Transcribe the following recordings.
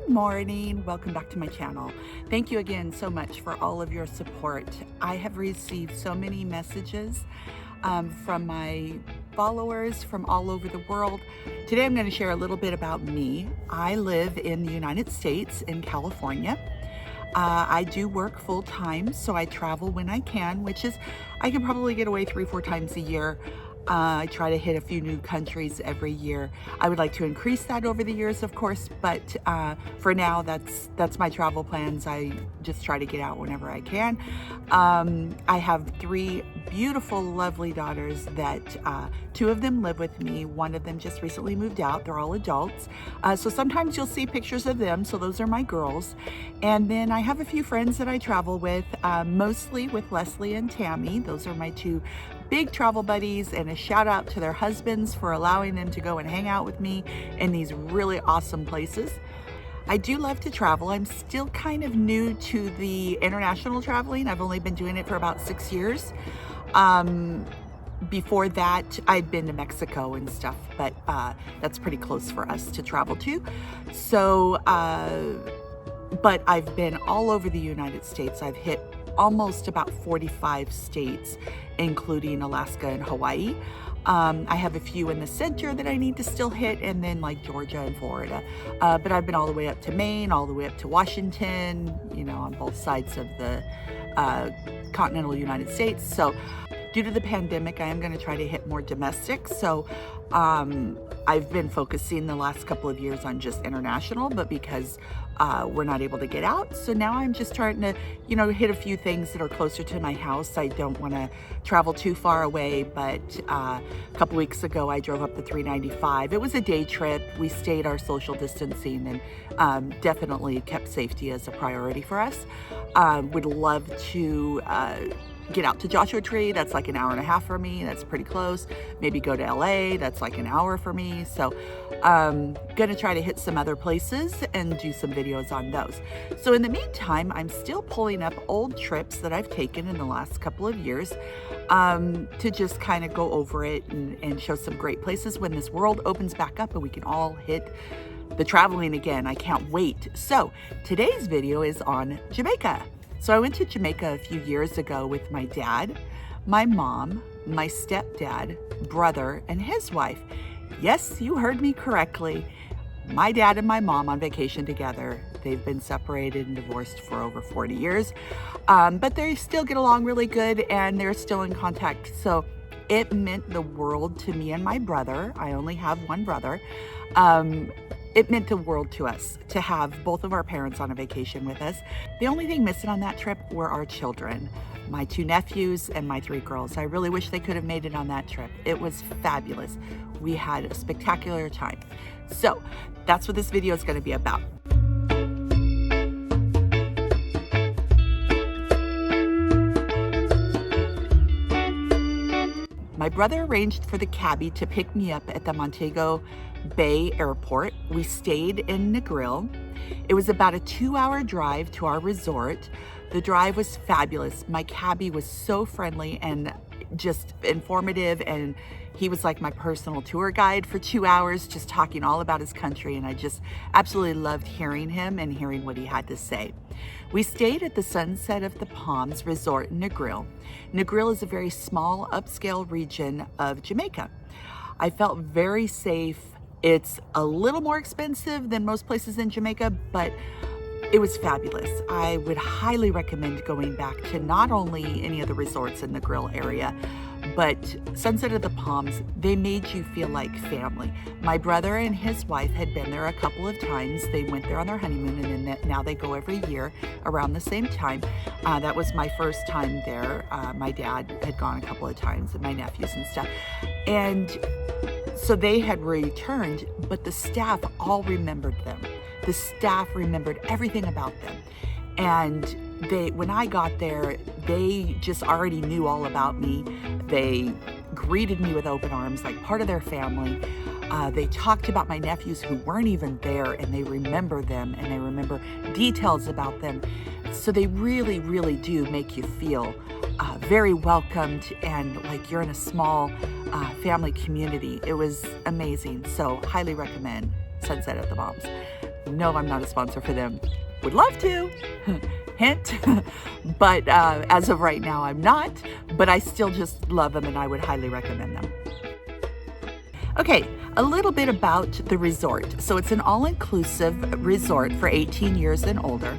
Good morning. Welcome back to my channel. Thank you again so much for all of your support. I have received so many messages from my followers from all over the world. Today I'm going to share a little bit about me. I live in the United States in California. I do work full-time, so I travel when I can, which is, I can probably get away 3-4 times a year. I try to hit a few new countries every year. I would like to increase that over the years, of course, but for now, that's my travel plans. I just try to get out whenever I can. I have 3 beautiful, lovely daughters that 2 of them live with me. One of them just recently moved out. They're all adults. So sometimes you'll see pictures of them. So those are my girls. And then I have a few friends that I travel with, mostly with Leslie and Tammy. Those are my 2 big travel buddies, and a shout out to their husbands for allowing them to go and hang out with me in these really awesome places. I do love to travel. I'm still kind of new to the international traveling. I've only been doing it for about 6 years. Before that, I'd been to Mexico and stuff, but that's pretty close for us to travel to. So, but I've been all over the United States. I've hit almost about 45 states, including Alaska and Hawaii. I have a few in the center that I need to still hit, and then like Georgia and Florida. But I've been all the way up to Maine, all the way up to Washington, you know, on both sides of the continental United States. So due to the pandemic, I am going to try to hit more domestic. So I've been focusing the last couple of years on just international, but because we're not able to get out, so now I'm just trying to, you know, hit a few things that are closer to my house. I don't want to travel too far away, but a couple weeks ago I drove up the 395. It was a day trip. We stayed our social distancing and definitely kept safety as a priority for us. Would love to get out to Joshua Tree. That's like an hour and a half for me. That's pretty close. Maybe go to LA. That's like an hour for me. So gonna try to hit some other places and do some videos on those. So in the meantime, I'm still pulling up old trips that I've taken in the last couple of years to just kind of go over it and show some great places when this world opens back up and we can all hit the traveling again. I can't wait. So today's video is on Jamaica. So I went to Jamaica a few years ago with my dad, my mom, my stepdad, brother, and his wife. Yes, you heard me correctly. My dad and my mom on vacation together. They've been separated and divorced for over 40 years, but they still get along really good and they're still in contact. So it meant the world to me and my brother. I only have one brother. It meant the world to us to have both of our parents on a vacation with us. The only thing missing on that trip were our children, my 2 nephews and my 3 girls. I really wish they could have made it on that trip. It was fabulous. We had a spectacular time. So that's what this video is going to be about. My brother arranged for the cabbie to pick me up at the Montego Bay Airport. We stayed in Negril. It was about a 2-hour drive to our resort. The drive was fabulous. My cabbie was so friendly and just informative, and he was like my personal tour guide for 2 hours, just talking all about his country, and I just absolutely loved hearing him and hearing what he had to say. We stayed at the Sunset of the Palms Resort in Negril. Negril is a very small upscale region of Jamaica. I felt very safe. It's a little more expensive than most places in Jamaica, but it was fabulous. I would highly recommend going back to not only any of the resorts in the Negril area, but Sunset of the Palms. They made you feel like family. My brother and his wife had been there a couple of times. They went there on their honeymoon, and then now they go every year around the same time. That was my first time there. My dad had gone a couple of times, and my nephews and stuff. And so they had returned, but the staff all remembered them. The staff remembered everything about them. And when I got there, they just already knew all about me. They greeted me with open arms, like part of their family. They talked about my nephews who weren't even there, and they remember them, and they remember details about them. So they really, really do make you feel very welcomed and like you're in a small family community. It was amazing. So highly recommend Sunset at the Palms. No, I'm not a sponsor for them. Would love to. Hint. But as of right now, I'm not. But I still just love them and I would highly recommend them. Okay, a little bit about the resort. So it's an all-inclusive resort for 18 years and older.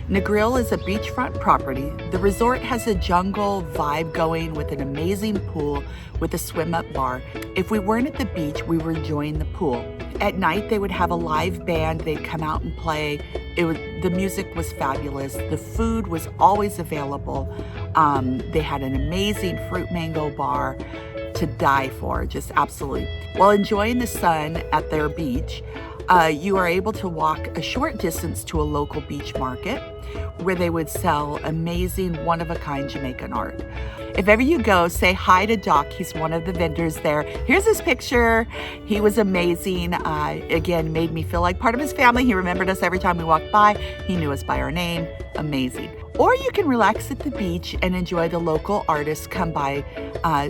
Negril is a beachfront property. The resort has a jungle vibe going with an amazing pool with a swim-up bar. If we weren't at the beach, we were enjoying the pool. At night, they would have a live band. They'd come out and play. The music was fabulous. The food was always available. They had an amazing fruit mango bar to die for, just absolutely. While enjoying the sun at their beach, you are able to walk a short distance to a local beach market where they would sell amazing one-of-a-kind Jamaican art. If ever you go, say hi to Doc. He's one of the vendors there. Here's his picture. He was amazing. Again, made me feel like part of his family. He remembered us every time we walked by. He knew us by our name. Amazing. Or you can relax at the beach and enjoy the local artists come by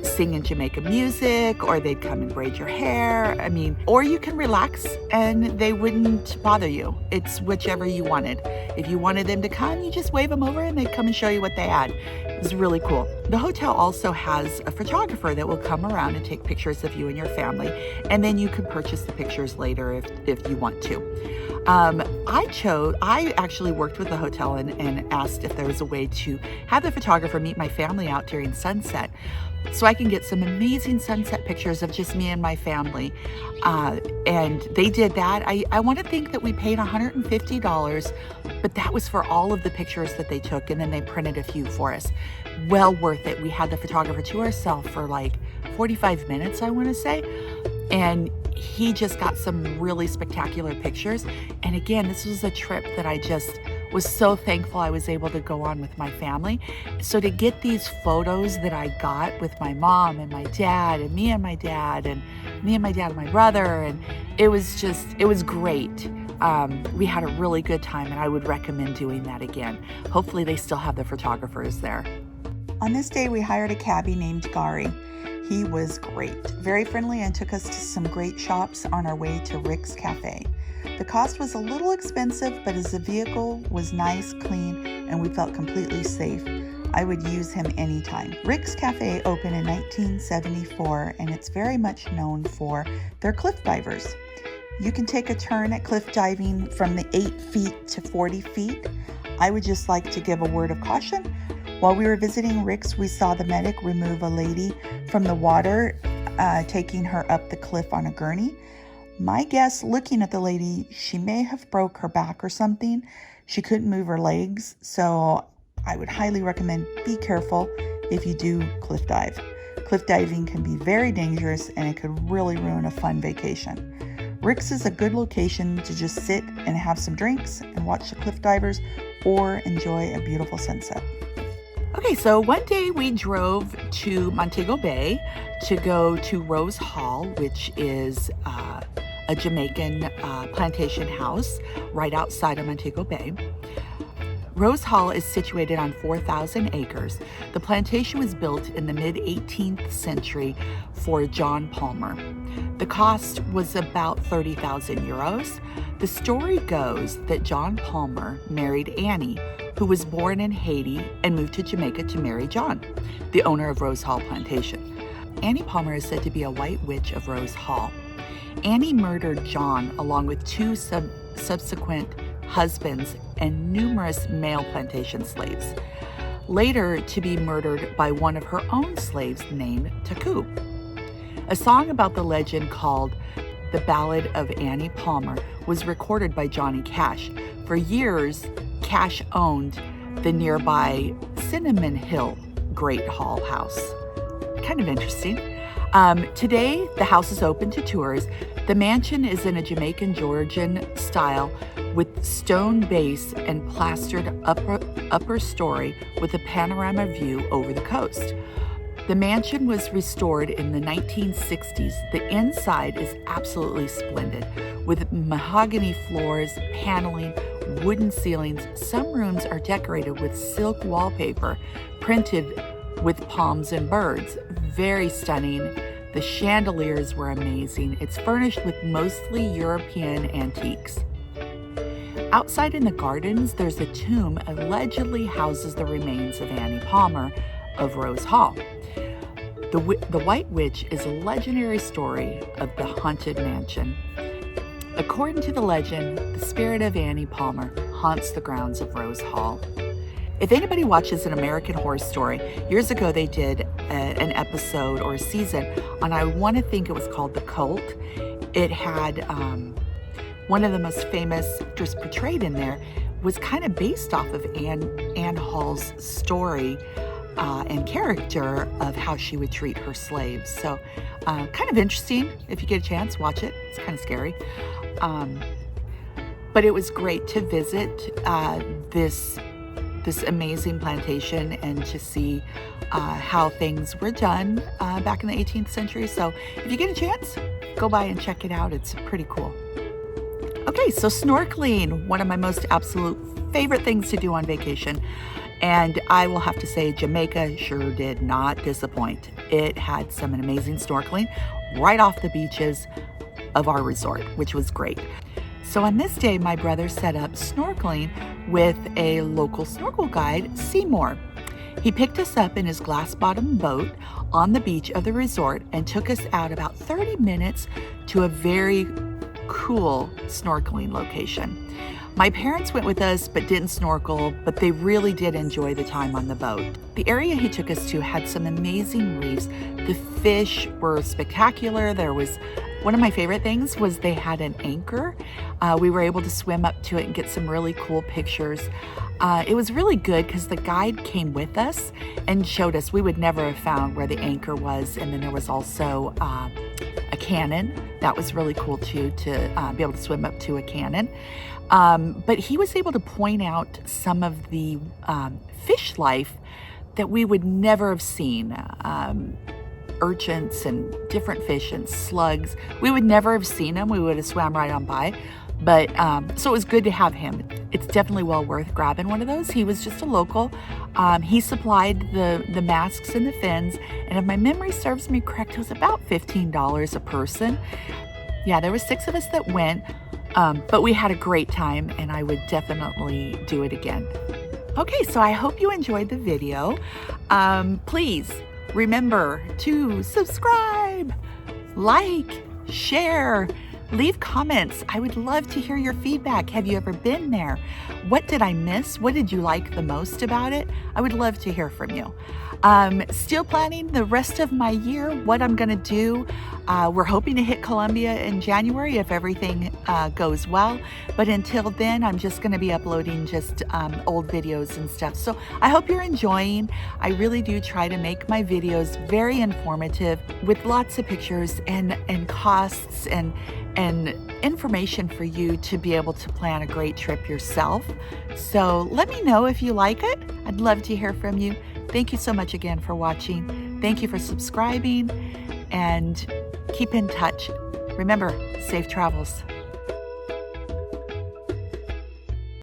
singing Jamaican music, or they'd come and braid your hair. Or you can relax and they wouldn't bother you. It's whichever you wanted. If you wanted them to come, you just wave them over and they'd come and show you what they had. It was really cool. The hotel also has a photographer that will come around and take pictures of you and your family, and then you can purchase the pictures later if you want to. I actually worked with the hotel and asked if there was a way to have the photographer meet my family out during sunset so I can get some amazing sunset pictures of just me and my family. And they did that. I want to think that we paid $150, but that was for all of the pictures that they took, and then they printed a few for us. Well worth it. We had the photographer to ourselves for like 45 minutes, I want to say. And he just got some really spectacular pictures. And again, this was a trip that I just was so thankful I was able to go on with my family. So to get these photos that I got with my mom and my dad and me and my dad and me and my dad and my brother, and it was great. We had a really good time, and I would recommend doing that again. Hopefully they still have the photographers there. On this day, we hired a cabbie named Gary. He was great, very friendly, and took us to some great shops on our way to Rick's Cafe. The cost was a little expensive, but as the vehicle was nice, clean, and we felt completely safe, I would use him anytime. Rick's Cafe opened in 1974, and it's very much known for their cliff divers. You can take a turn at cliff diving from the 8 feet to 40 feet. I would just like to give a word of caution. While we were visiting Rick's, we saw the medic remove a lady from the water, taking her up the cliff on a gurney. My guess, looking at the lady, she may have broke her back or something. She couldn't move her legs, so I would highly recommend be careful if you do cliff dive. Cliff diving can be very dangerous, and it could really ruin a fun vacation. Rick's is a good location to just sit and have some drinks and watch the cliff divers or enjoy a beautiful sunset. Okay, so one day we drove to Montego Bay to go to Rose Hall, which is a Jamaican plantation house right outside of Montego Bay. Rose Hall is situated on 4,000 acres. The plantation was built in the mid-18th century for John Palmer. The cost was about 30,000 euros. The story goes that John Palmer married Annie, who was born in Haiti and moved to Jamaica to marry John, the owner of Rose Hall Plantation. Annie Palmer is said to be a white witch of Rose Hall. Annie murdered John along with 2 subsequent husbands and numerous male plantation slaves, later to be murdered by one of her own slaves named Taku. A song about the legend called The Ballad of Annie Palmer was recorded by Johnny Cash. For years, Cash owned the nearby Cinnamon Hill Great Hall House. Kind of interesting. Today, the house is open to tours. The mansion is in a Jamaican Georgian style with stone base and plastered upper story with a panorama view over the coast. The mansion was restored in the 1960s. The inside is absolutely splendid with mahogany floors, paneling, wooden ceilings. Some rooms are decorated with silk wallpaper printed with palms and birds. Very stunning. The chandeliers were amazing. It's furnished with mostly European antiques. Outside in the gardens, there's a tomb allegedly houses the remains of Annie Palmer of Rose Hall. The White Witch is a legendary story of the haunted mansion. According to the legend, the spirit of Annie Palmer haunts the grounds of Rose Hall. If anybody watches an American Horror Story, years ago they did an episode or a season on, I want to think it was called The Cult. It had one of the most famous actors portrayed in there was kind of based off of Anne Hall's story and character of how she would treat her slaves. So kind of interesting. If you get a chance, watch it. It's kind of scary. But it was great to visit this amazing plantation and to see how things were done back in the 18th century. So if you get a chance, go by and check it out. It's pretty cool. Okay, so snorkeling, one of my most absolute favorite things to do on vacation. And I will have to say, Jamaica sure did not disappoint. It had some amazing snorkeling right off the beaches of our resort, which was great. So on this day, my brother set up snorkeling with a local snorkel guide, Seymour. He picked us up in his glass-bottom boat on the beach of the resort and took us out about 30 minutes to a very cool snorkeling location. My parents went with us but didn't snorkel, but they really did enjoy the time on the boat. The area he took us to had some amazing reefs. The fish were spectacular. One of my favorite things was they had an anchor. We were able to swim up to it and get some really cool pictures. It was really good because the guide came with us and showed us. We would never have found where the anchor was. And then there was also a cannon. That was really cool too, to be able to swim up to a cannon. But he was able to point out some of the fish life that we would never have seen. Urchins and different fish and slugs. We would never have seen them. We would have swam right on by. But so it was good to have him. It's definitely well worth grabbing one of those. He was just a local. He supplied the masks and the fins. And if my memory serves me correct, it was about $15 a person. Yeah, there were 6 of us that went. But we had a great time and I would definitely do it again. Okay, so I hope you enjoyed the video. Please remember to subscribe, like, share, leave comments. I would love to hear your feedback. Have you ever been there? What did I miss? What did you like the most about it? I would love to hear from you. Still planning the rest of my year, what I'm going to do. We're hoping to hit Colombia in January if everything goes well. But until then, I'm just going to be uploading just old videos and stuff. So I hope you're enjoying. I really do try to make my videos very informative with lots of pictures and costs and information for you to be able to plan a great trip yourself. So let me know if you like it. I'd love to hear from you. Thank you so much again for watching. Thank you for subscribing and keep in touch. Remember, safe travels.